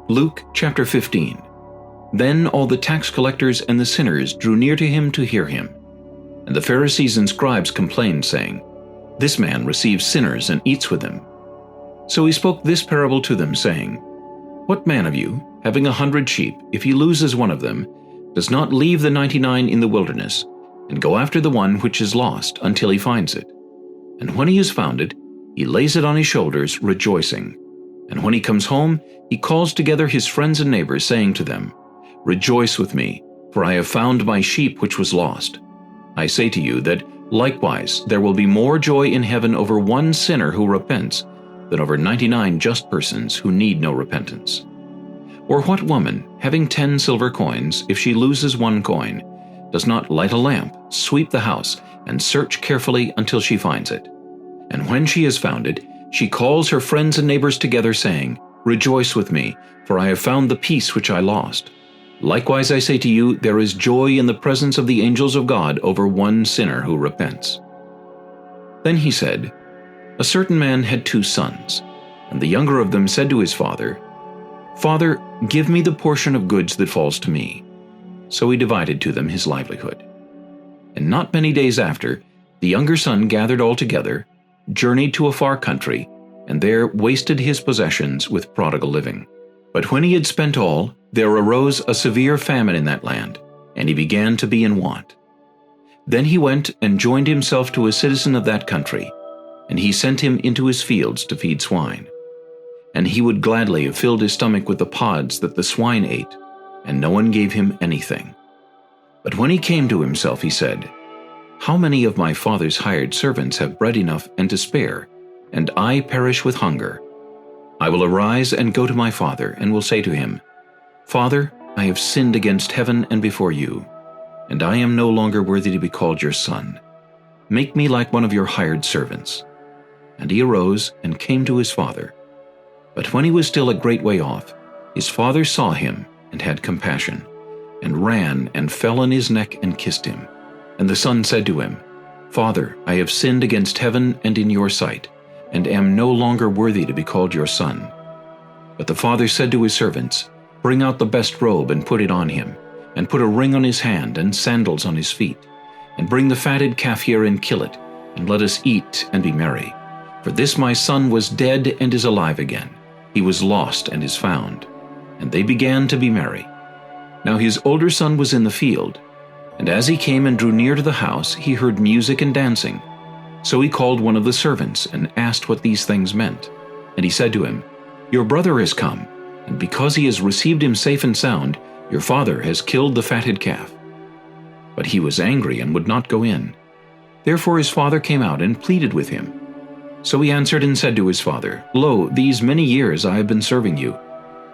Luke chapter 15. Then all the tax collectors and the sinners drew near to him to hear him. And the Pharisees and scribes complained, saying, This man receives sinners and eats with them. So he spoke this parable to them, saying, What man of you, having 100 sheep, if he loses one of them, does not leave the 99 in the wilderness, and go after the one which is lost until he finds it? And when he has found it, he lays it on his shoulders, rejoicing. And when he comes home, he calls together his friends and neighbors, saying to them, Rejoice with me, for I have found my sheep which was lost. I say to you that likewise there will be more joy in heaven over one sinner who repents than over 99 just persons who need no repentance. Or what woman, having 10 silver coins, if she loses one coin, does not light a lamp, sweep the house, and search carefully until she finds it? And when she has found it, she calls her friends and neighbors together, saying, Rejoice with me, for I have found the piece which I lost. Likewise I say to you, there is joy in the presence of the angels of God over one sinner who repents. Then he said, A certain man had 2 sons, and the younger of them said to his father, Father, give me the portion of goods that falls to me. So he divided to them his livelihood. And not many days after, the younger son gathered all together, journeyed to a far country, and there wasted his possessions with prodigal living. But when he had spent all, there arose a severe famine in that land, and he began to be in want. Then he went and joined himself to a citizen of that country, and he sent him into his fields to feed swine. And he would gladly have filled his stomach with the pods that the swine ate, and no one gave him anything. But when he came to himself, he said, How many of my father's hired servants have bread enough and to spare, and I perish with hunger? I will arise and go to my father, and will say to him, Father, I have sinned against heaven and before you, and I am no longer worthy to be called your son. Make me like one of your hired servants. And he arose and came to his father. But when he was still a great way off, his father saw him and had compassion, and ran and fell on his neck and kissed him. And the son said to him, Father, I have sinned against heaven and in your sight, and am no longer worthy to be called your son. But the father said to his servants, Bring out the best robe and put it on him, and put a ring on his hand and sandals on his feet. And bring the fatted calf here and kill it, and let us eat and be merry. For this my son was dead and is alive again. He was lost and is found. And they began to be merry. Now his older son was in the field, and as he came and drew near to the house, he heard music and dancing. So he called one of the servants and asked what these things meant. And he said to him, Your brother has come, and because he has received him safe and sound, your father has killed the fatted calf. But he was angry and would not go in. Therefore his father came out and pleaded with him. So he answered and said to his father, Lo, these many years I have been serving you.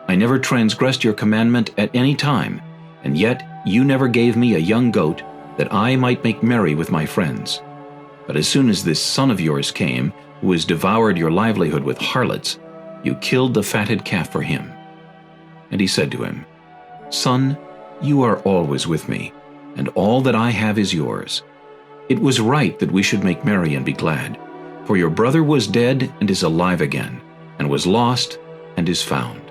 I never transgressed your commandment at any time, and yet you never gave me a young goat, that I might make merry with my friends. But as soon as this son of yours came, who has devoured your livelihood with harlots, you killed the fatted calf for him. And he said to him, Son, you are always with me, and all that I have is yours. It was right that we should make merry and be glad, for your brother was dead and is alive again, and was lost and is found.